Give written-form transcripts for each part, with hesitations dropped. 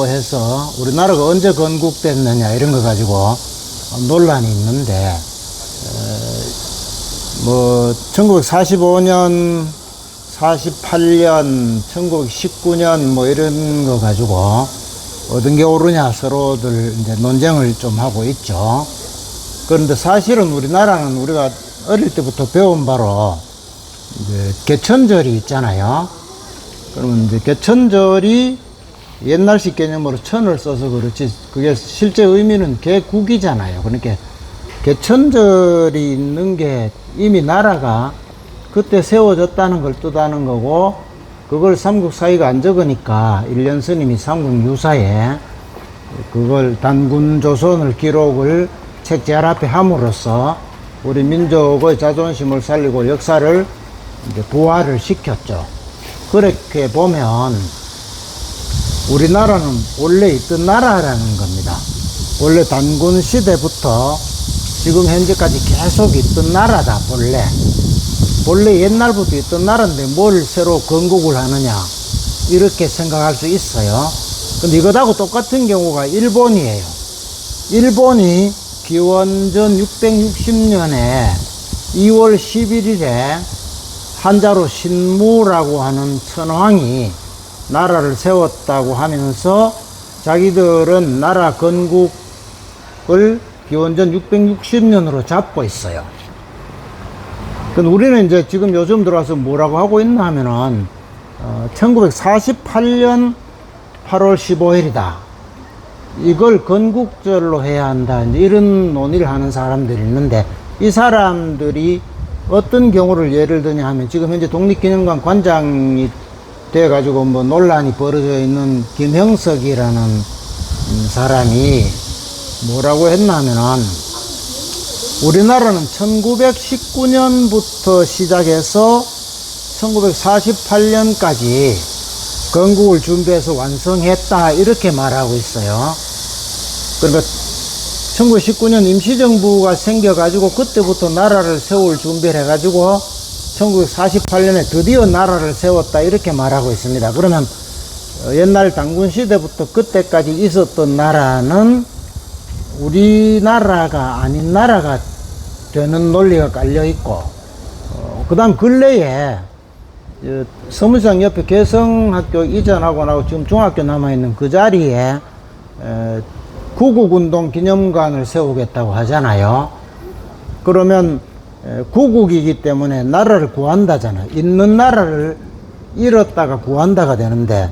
해서 우리나라가 언제 건국됐느냐 이런 거 가지고 논란이 있는데, 1945년, 48년, 1919년 이런 거 가지고 어떤 게 옳으냐 서로들 이제 논쟁을 좀 하고 있죠. 그런데 사실은 우리나라는 우리가 어릴 때부터 배운 바로 이제 개천절이 있잖아요. 그러면 이제 개천절이 옛날식 개념으로 천을 써서 그렇지, 그게 실제 의미는 개국이잖아요. 그러니까 개천절이 있는 게 이미 나라가 그때 세워졌다는 걸 뜻하는 거고, 그걸 삼국사의가 안 적으니까 일련 스님이 삼국유사에 그걸 단군조선을 기록을 책제할 앞에 함으로써 우리 민족의 자존심을 살리고 역사를 이제 부활을 시켰죠. 그렇게 보면 우리나라는 원래 있던 나라라는 겁니다. 원래 단군 시대부터 지금 현재까지 계속 있던 나라다. 원래 옛날부터 있던 나라인데 뭘 새로 건국을 하느냐, 이렇게 생각할 수 있어요. 근데 이것하고 똑같은 경우가 일본이에요. 일본이 기원전 660년에 2월 11일에 한자로 신무라고 하는 천황이 나라를 세웠다고 하면서 자기들은 나라 건국을 기원전 660년으로 잡고 있어요. 근데 우리는 이제 지금 요즘 들어와서 뭐라고 하고 있나 하면은 1948년 8월 15일이다. 이걸 건국절로 해야 한다. 이제 이런 논의를 하는 사람들이 있는데, 이 사람들이 어떤 경우를 예를 드냐 하면, 지금 현재 독립기념관 관장이 돼가지고 논란이 벌어져 있는 김형석이라는 사람이 뭐라고 했나 하면은, 우리나라는 1919년부터 시작해서 1948년까지 건국을 준비해서 완성했다, 이렇게 말하고 있어요. 그러니까 1919년 임시정부가 생겨가지고 그때부터 나라를 세울 준비를 해가지고 1948년에 드디어 나라를 세웠다, 이렇게 말하고 있습니다. 그러면 옛날 단군 시대부터 그때까지 있었던 나라는 우리나라가 아닌 나라가 되는 논리가 깔려 있고, 그 다음 근래에 서문시장 옆에 개성학교 이전하고 나고 지금 중학교 남아있는 그 자리에 구국운동 기념관을 세우겠다고 하잖아요. 그러면 구국이기 때문에 나라를 구한다잖아요. 있는 나라를 잃었다가 구한다가 되는데,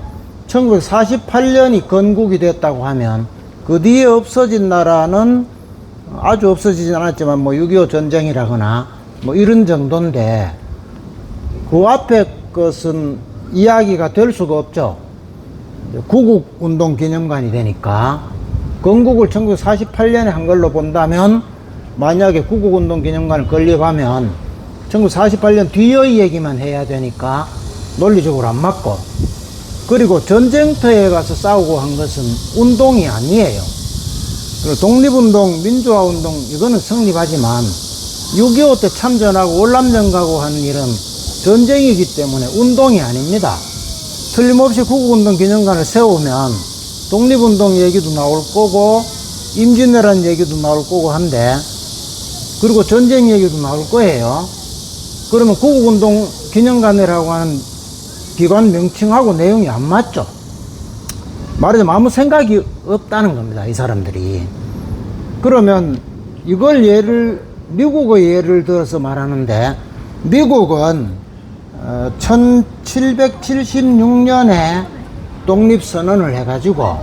1948년이 건국이 됐다고 하면 그 뒤에 없어진 나라는 아주 없어지진 않았지만 6.25 전쟁이라거나 이런 정도인데, 그 앞에 것은 이야기가 될 수가 없죠. 구국운동 기념관이 되니까. 건국을 1948년에 한 걸로 본다면, 만약에 구국운동 기념관을 건립하면 1948년 뒤의 얘기만 해야 되니까 논리적으로 안 맞고, 그리고 전쟁터에 가서 싸우고 한 것은 운동이 아니에요. 독립운동, 민주화운동, 이거는 성립하지만 6.25 때 참전하고 월남전 가고 하는 일은 전쟁이기 때문에 운동이 아닙니다. 틀림없이 구국운동 기념관을 세우면 독립운동 얘기도 나올 거고, 임진왜란 얘기도 나올 거고 한데, 그리고 전쟁 얘기도 나올 거예요. 그러면 구국운동 기념관이라고 하는 기관 명칭하고 내용이 안 맞죠. 말하자면 아무 생각이 없다는 겁니다, 이 사람들이. 그러면 이걸 미국의 예를 들어서 말하는데, 미국은 1776년에 독립선언을 해가지고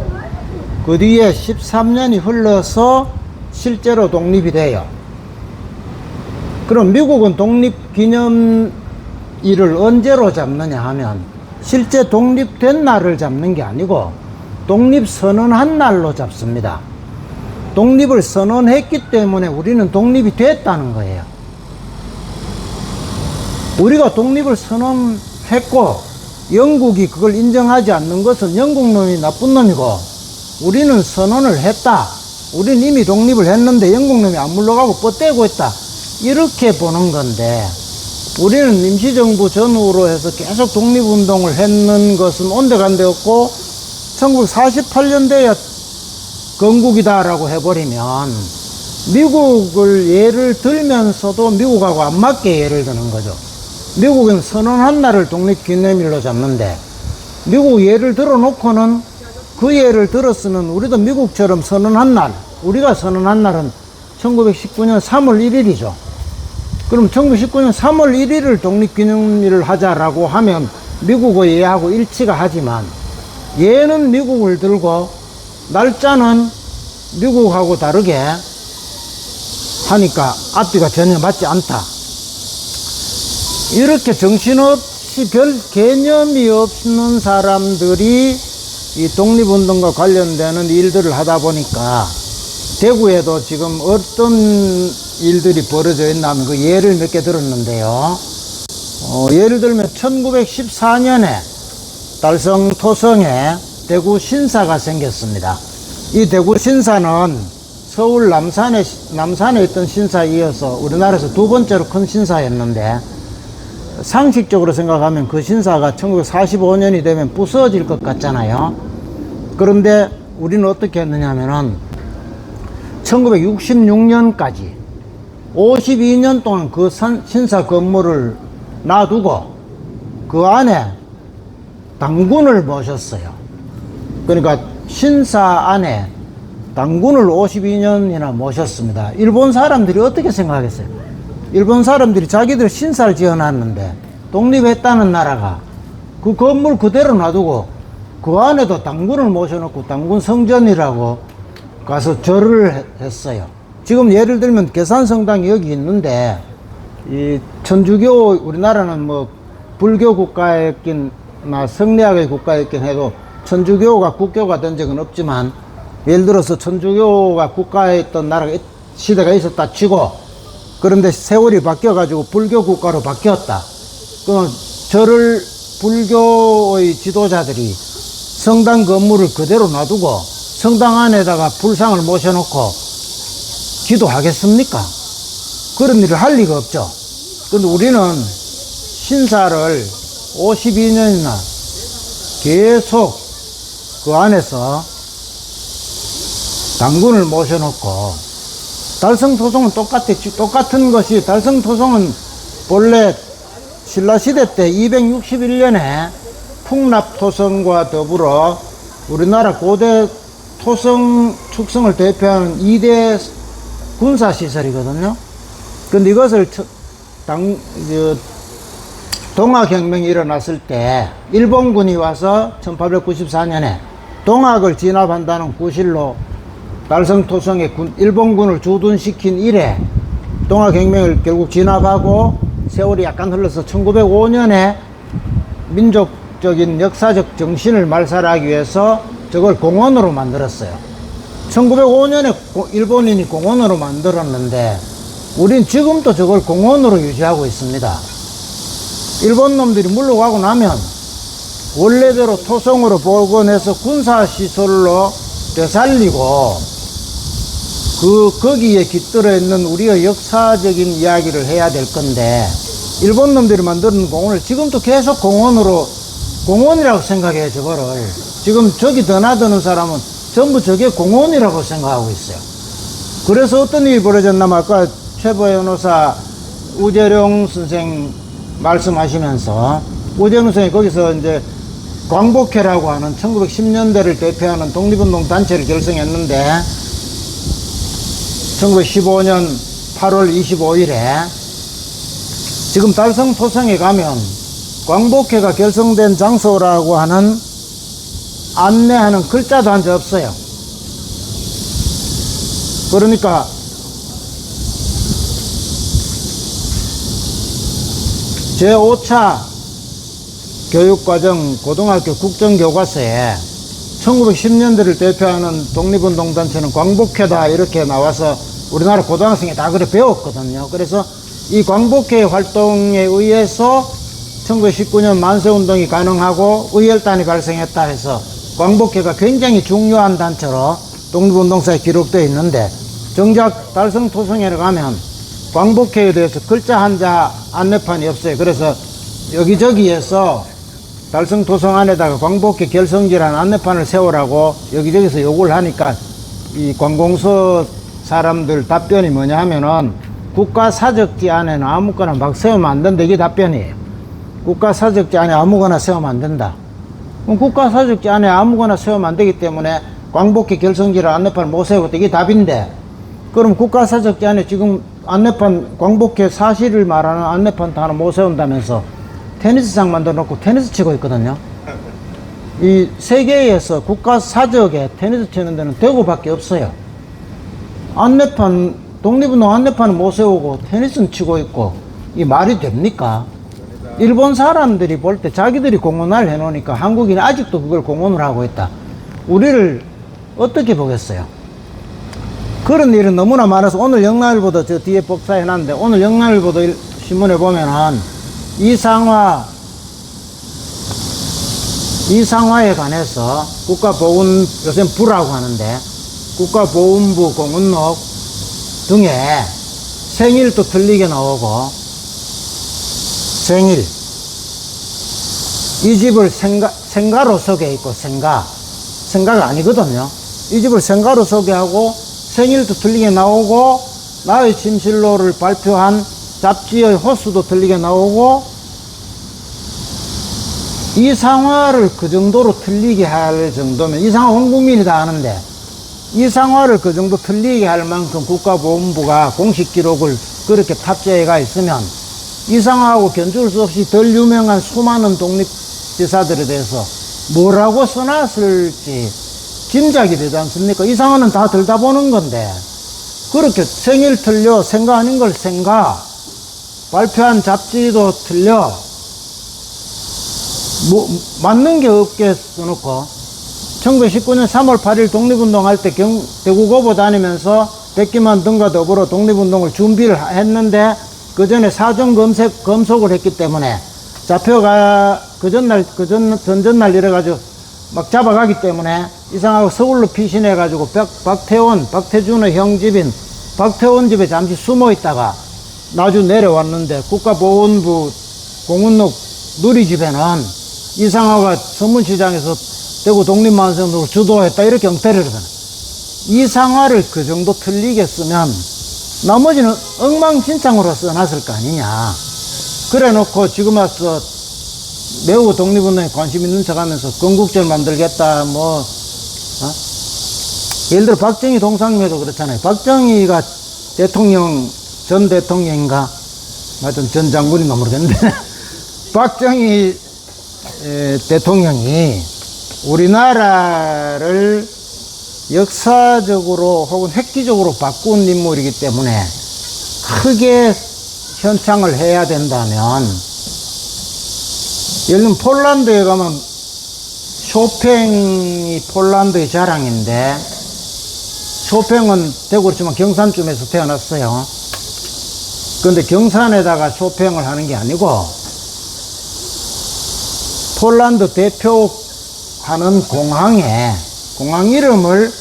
그 뒤에 13년이 흘러서 실제로 독립이 돼요. 그럼 미국은 독립기념일을 언제로 잡느냐 하면, 실제 독립된 날을 잡는 게 아니고 독립선언한 날로 잡습니다. 독립을 선언했기 때문에 우리는 독립이 됐다는 거예요. 우리가 독립을 선언했고 영국이 그걸 인정하지 않는 것은 영국 놈이 나쁜 놈이고, 우리는 선언을 했다. 우리는 이미 독립을 했는데 영국 놈이 안 물러가고 뻗대고 있다. 이렇게 보는 건데, 우리는 임시정부 전후로 해서 계속 독립운동을 했는 것은 온데간데 없고, 1948년대에 건국이다라고 해버리면 미국을 예를 들면서도 미국하고 안 맞게 예를 드는 거죠. 미국은 선언한 날을 독립기념일로 잡는데 미국 예를 들어놓고는 그 예를 들었으면 우리도 미국처럼 선언한 날, 우리가 선언한 날은 1919년 3월 1일이죠. 그럼 1919년 3월 1일을 독립기념일을 하자라고 하면 미국의 예하고 일치가 하지만 예는 미국을 들고 날짜는 미국하고 다르게 하니까 앞뒤가 전혀 맞지 않다. 이렇게 정신없이 별 개념이 없는 사람들이 이 독립운동과 관련되는 일들을 하다 보니까 대구에도 지금 어떤 일들이 벌어져 있나 하면 그 예를 몇 개 들었는데요. 예를 들면 1914년에 달성 토성에 대구 신사가 생겼습니다. 이 대구 신사는 서울 남산에 있던 신사에 이어서 우리나라에서 두 번째로 큰 신사였는데 상식적으로 생각하면 그 신사가 1945년이 되면 부서질 것 같잖아요. 그런데 우리는 어떻게 했느냐면은 1966년까지 52년 동안 그 신사 건물을 놔두고 그 안에 당군을 모셨어요. 그러니까 신사 안에 당군을 52년이나 모셨습니다. 일본 사람들이 어떻게 생각하겠어요? 일본 사람들이 자기들 신사를 지어놨는데 독립했다는 나라가 그 건물 그대로 놔두고 그 안에도 당군을 모셔놓고 당군 성전이라고 가서 절을 했어요. 지금 예를 들면 계산성당이 여기 있는데 이 천주교, 우리나라는 뭐 불교 국가였긴 성리학의 국가였긴 해도 천주교가 국교가 된 적은 없지만 예를 들어서 천주교가 국가에 있던 나라가 시대가 있었다 치고 그런데 세월이 바뀌어 가지고 불교 국가로 바뀌었다. 그럼 절을 불교의 지도자들이 성당 건물을 그대로 놔두고 성당 안에다가 불상을 모셔놓고 기도하겠습니까? 그런 일을 할 리가 없죠. 근데 우리는 신사를 52년이나 계속 그 안에서 당군을 모셔놓고 달성토성은 똑같은 것이 달성토성은 본래 신라시대 때 261년에 풍납토성과 더불어 우리나라 고대 토성 축성을 대표하는 2대 군사시설이거든요. 근데 이것을 동학혁명이 일어났을 때 일본군이 와서 1894년에 동학을 진압한다는 구실로 달성토성에 일본군을 주둔시킨 이래 동학혁명을 결국 진압하고 세월이 약간 흘러서 1905년에 민족적인 역사적 정신을 말살하기 위해서 저걸 공원으로 만들었어요. 1905년에 일본인이 공원으로 만들었는데 우린 지금도 저걸 공원으로 유지하고 있습니다. 일본 놈들이 물러가고 나면 원래대로 토성으로 복원해서 군사시설로 되살리고 거기에 깃들어 있는 우리의 역사적인 이야기를 해야 될 건데 일본 놈들이 만드는 공원을 지금도 계속 공원이라고 생각해요. 저거를 지금 저기 드나드는 사람은 전부 저게 공원이라고 생각하고 있어요. 그래서 어떤 일이 벌어졌냐면 아까 최 변호사 우재룡 선생 말씀하시면서 우재룡 선생이 거기서 이제 광복회라고 하는 1910년대를 대표하는 독립운동 단체를 결성했는데 1915년 8월 25일에 지금 달성토성에 가면 광복회가 결성된 장소라고 하는 안내하는 글자도 한 적 없어요. 그러니까 제5차 교육과정 고등학교 국정교과서에 1910년대를 대표하는 독립운동단체는 광복회다 이렇게 나와서 우리나라 고등학생이 다 그래 배웠거든요. 그래서 이 광복회 활동에 의해서 1919년 만세운동이 가능하고 의열단이 발생했다 해서 광복회가 굉장히 중요한 단체로 독립운동사에 기록되어 있는데 정작 달성토성에 가면 광복회에 대해서 글자 한자 안내판이 없어요. 그래서 여기저기에서 달성 도성 안에다가 광복회 결성지라는 안내판을 세우라고 여기저기서 요구를 하니까 이 관공서 사람들 답변이 뭐냐 하면은 국가사적지 안에는 아무거나 막 세우면 안 된다. 이게 답변이에요. 국가사적지 안에 아무거나 세우면 안 된다. 그럼 국가사적지 안에 아무거나 세우면 안 되기 때문에 광복회 결성지라는 안내판을 못 세우겠다. 이게 답인데, 그럼 국가사적지 안에 지금 안내판, 광복회 사실을 말하는 안내판도 하나 못 세운다면서 테니스장 만들어 놓고 테니스 치고 있거든요. 이 세계에서 국가사적에 테니스 치는 데는 대구밖에 없어요. 안내판, 독립운동 안내판은 못 세우고 테니스는 치고 있고, 이 말이 됩니까? 일본 사람들이 볼 때 자기들이 공헌을 해놓으니까 한국인이 아직도 그걸 공헌을 하고 있다. 우리를 어떻게 보겠어요? 그런 일은 너무나 많아서 오늘 영남일보도 저 뒤에 복사해놨는데, 오늘 영남일보도 신문에 보면은 이상화에 관해서 국가보훈, 요새 부라고 하는데 국가보훈부 공훈록 등에 생일도 틀리게 나오고, 생일, 이 집을 생가로 소개했고, 생가가 아니거든요. 이 집을 생가로 소개하고 생일도 틀리게 나오고, 나의 침실로를 발표한 잡지의 호수도 틀리게 나오고, 이상화를 그 정도로 틀리게 할 정도면, 이상화 온 국민이 다 아는데 이상화를 그 정도 틀리게 할 만큼 국가보훈부가 공식 기록을 그렇게 탑재해가 있으면 이상화하고 견줄 수 없이 덜 유명한 수많은 독립지사들에 대해서 뭐라고 써놨을지 짐작이 되지 않습니까? 이상화는 다 들다 보는 건데, 그렇게 생일 틀려, 생가 아닌 걸 생가, 발표한 잡지도 틀려, 뭐 맞는 게 없게 써놓고, 1919년 3월 8일 독립운동 할 때 대구고보 다니면서 백기만 등과 더불어 독립운동을 준비를 했는데, 그 전에 사전 검속을 했기 때문에 잡혀가, 전전날 이래가지고 막 잡아가기 때문에 이상하고 서울로 피신해가지고 박태준의 형 집인 박태원 집에 잠시 숨어 있다가 나중 내려왔는데, 국가보훈부 공훈록 누리집에는 이상화가 서문시장에서 대구 독립만세운동을 주도했다, 이렇게 경태를 하잖아요. 이상화를 그 정도 틀리게 쓰면 나머지는 엉망진창으로 써놨을 거 아니냐. 그래 놓고 지금 와서 매우 독립운동에 관심 있는 척 하면서 건국절 만들겠다, 예를 들어 박정희 동상회도 그렇잖아요. 박정희가 전 대통령인가? 하여튼 전 장군인가 모르겠는데 박정희 대통령이 우리나라를 역사적으로 혹은 획기적으로 바꾼 인물이기 때문에 크게 현창을 해야 된다면, 예를 들면 폴란드에 가면 쇼팽이 폴란드의 자랑인데, 쇼팽은 대구로 치면 경산쯤에서 태어났어요. 그런데 경산에다가 쇼팽을 하는 게 아니고 폴란드 대표하는 공항 이름을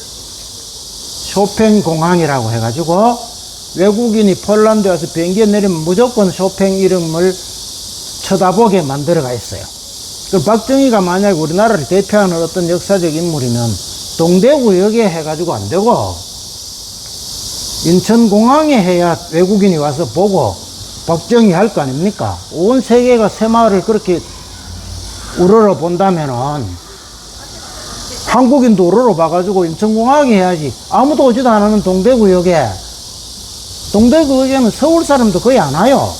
쇼팽 공항이라고 해가지고 외국인이 폴란드에 와서 비행기에 내리면 무조건 쇼팽 이름을 쳐다보게 만들어가 있어요. 그 박정희가 만약에 우리나라를 대표하는 어떤 역사적 인물이면 동대구역에 해가지고 안 되고 인천공항에 해야 외국인이 와서 보고 박정희 할 거 아닙니까? 온 세계가 새마을을 그렇게 우러러 본다면은 한국인도 우러러 봐가지고 인천공항에 해야지. 아무도 오지도 않는 동대구역에는 서울 사람도 거의 안 와요.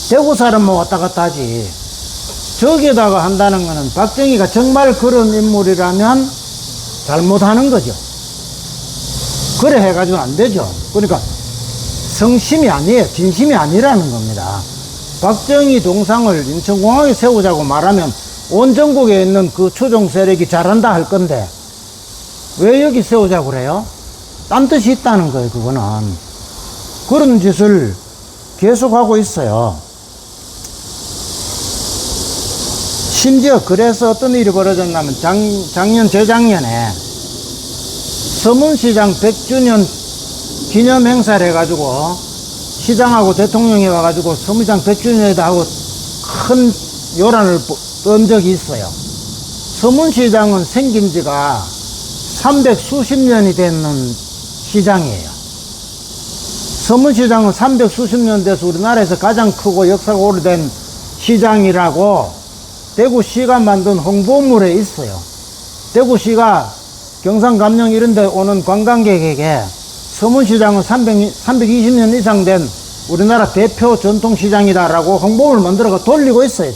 대구 사람만 왔다 갔다 하지. 저기에다가 한다는 거는 박정희가 정말 그런 인물이라면 잘못하는 거죠. 그래 해가지고는 안 되죠. 그러니까 성심이 아니에요. 진심이 아니라는 겁니다. 박정희 동상을 인천공항에 세우자고 말하면 온 전국에 있는 그 추종 세력이 잘한다 할 건데 왜 여기 세우자고 그래요? 딴 뜻이 있다는 거예요. 그거는 그런 짓을 계속하고 있어요. 심지어 그래서 어떤 일이 벌어졌냐면 작년 재작년에 서문시장 100주년 기념 행사를 해가지고 시장하고 대통령이 와가지고 서문시장 100주년에다 하고 큰 요란을 뜬 적이 있어요. 서문시장은 생긴 지가 300수십 년이 되는 시장이에요. 서문시장은 300수십 년 돼서 우리나라에서 가장 크고 역사가 오래된 시장이라고 대구시가 만든 홍보물에 있어요. 대구시가 경상 감영 이런 데 오는 관광객에게 서문시장은 320년 이상 된 우리나라 대표 전통시장이다라고 홍보를 만들어서 돌리고 있어요.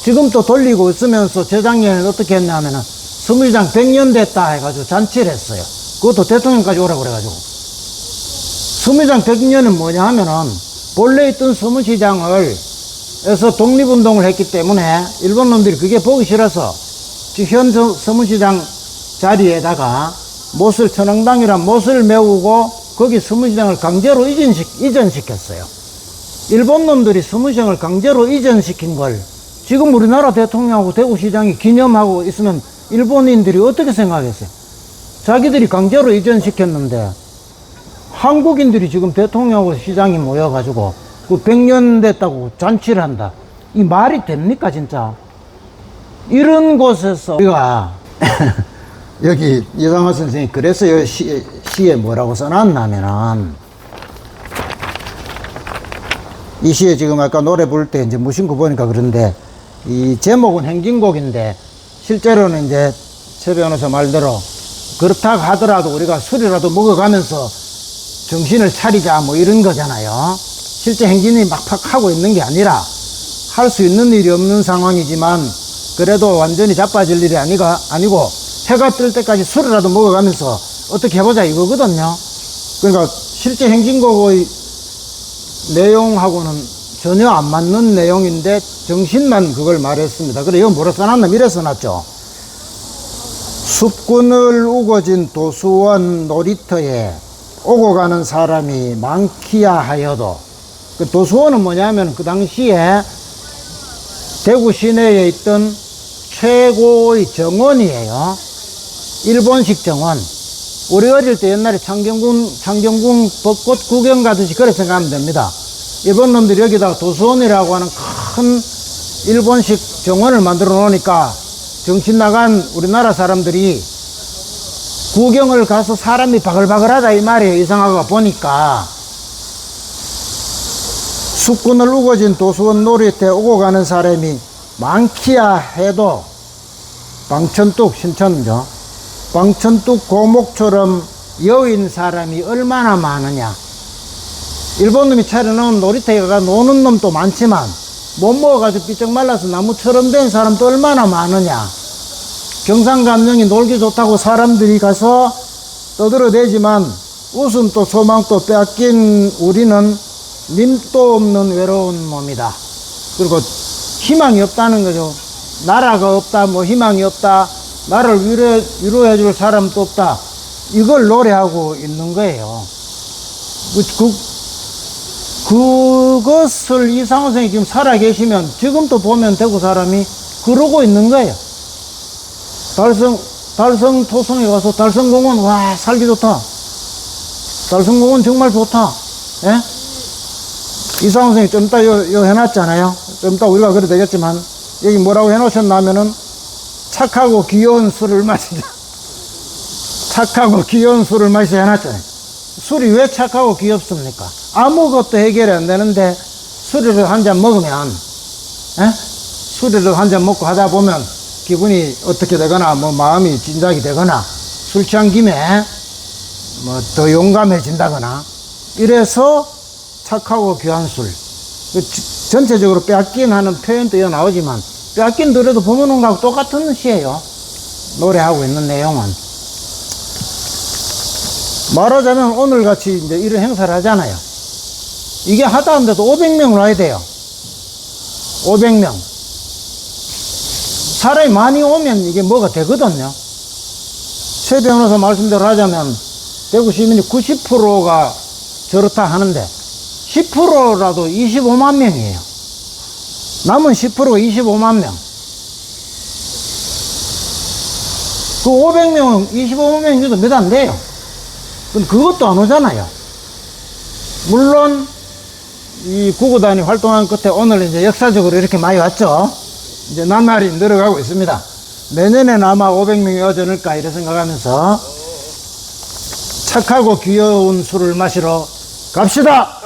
지금도 돌리고 있으면서 재작년에 어떻게 했냐면은 서문시장 100년 됐다 해가지고 잔치를 했어요. 그것도 대통령까지 오라고 그래가지고. 서문시장 100년은 뭐냐 하면은 본래 있던 서문시장을 에서 독립운동을 했기 때문에 일본 놈들이 그게 보기 싫어서 현 서문시장 자리에다가 못을 천왕당이란 못을 메우고 거기 서문시장을 강제로 이전시켰어요. 일본 놈들이 서문시장을 강제로 이전시킨 걸 지금 우리나라 대통령하고 대구시장이 기념하고 있으면 일본인들이 어떻게 생각했어요? 자기들이 강제로 이전시켰는데 한국인들이 지금 대통령하고 시장이 모여가지고 그 100년 됐다고 잔치를 한다. 이 말이 됩니까 진짜? 이런 곳에서 우리가 여기 이상화 선생님이 그래서 여기 시에 뭐라고 써놨냐면은 이 시에 지금 아까 노래 부를 때 이제 무심코 보니까 그런데 이 제목은 행진곡인데 실제로는 이제 최 변호사 말대로 그렇다 하더라도 우리가 술이라도 먹어가면서 정신을 차리자 뭐 이런 거잖아요. 실제 행진이 막팍 하고 있는 게 아니라 할 수 있는 일이 없는 상황이지만 그래도 완전히 자빠질 일이 아니고 해가 뜰 때까지 술이라도 먹어가면서 어떻게 해보자 이거거든요. 그러니까 실제 행진곡의 내용하고는 전혀 안 맞는 내용인데 정신만 그걸 말했습니다. 그래 이거 뭐라 써놨나 이래 써놨죠. 숲꾼을 우거진 도수원 놀이터에 오고 가는 사람이 많기야 하여도 그 도수원은 뭐냐면 그 당시에 대구 시내에 있던 최고의 정원이에요. 일본식 정원. 우리 어릴 때 옛날에 창경궁 벚꽃 구경 가듯이 그렇게 생각하면 됩니다. 일본 놈들이 여기다가 도수원이라고 하는 큰 일본식 정원을 만들어 놓으니까 정신 나간 우리나라 사람들이 구경을 가서 사람이 바글바글하다 이 말이에요. 이상하고 보니까 숲꾼을 우거진 도수원 놀이터에 오고 가는 사람이 많기야 해도 방천뚝 신천죠. 방천뚝 고목처럼 여인 사람이 얼마나 많으냐. 일본 놈이 차려놓은 놀이터에 가 노는 놈도 많지만 못 먹어가지고 삐쩍 말라서 나무처럼 된 사람도 얼마나 많으냐. 경상감정이 놀기 좋다고 사람들이 가서 떠들어대지만 웃음도 소망도 빼앗긴 우리는 님도 없는 외로운 몸이다. 그리고 희망이 없다는 거죠. 나라가 없다, 뭐 희망이 없다, 나를 위로해줄 사람도 없다. 이걸 노래하고 있는 거예요. 그것을 이상호 선생님이 지금 살아계시면 지금도 보면 대구 사람이 그러고 있는 거예요. 달성 토성에 가서 달성공원, 와, 살기 좋다. 달성공원 정말 좋다. 예? 이상호 선생님이 좀 이따 요 해놨잖아요. 좀 이따 우리가 그래도 되겠지만, 여기 뭐라고 해놓으셨냐면은, 착하고 귀여운 술을 마시자. 착하고 귀여운 술을 마시자 해놨잖아요. 술이 왜 착하고 귀엽습니까? 아무것도 해결이 안 되는데, 술을 한 잔 먹으면, 예? 술을 한 잔 먹고 하다 보면, 기분이 어떻게 되거나, 뭐 마음이 진작이 되거나, 술 취한 김에, 뭐 더 용감해진다거나, 이래서 착하고 귀한 술. 전체적으로 빼앗긴 하는 표현도 여기 나오지만, 빼앗긴 노래도 보면은 하고 똑같은 시예요. 노래하고 있는 내용은. 말하자면 오늘같이 이제 이런 행사를 하잖아요. 이게 하다 한데도 500명을 와야 돼요. 500명. 사람이 많이 오면 이게 뭐가 되거든요. 최 변호사 말씀대로 하자면 대구 시민이 90%가 저렇다 하는데 10%라도 25만 명이에요. 남은 10%가 25만 명. 그 500명은 25명 정도 몇 안 돼요. 근데 그것도 안 오잖아요. 물론 이 구구단이 활동한 끝에 오늘 이제 역사적으로 이렇게 많이 왔죠. 이제 나날이 늘어가고 있습니다. 내년에는 아마 500명이 오지 않을까 이래 생각하면서 착하고 귀여운 술을 마시러 갑시다.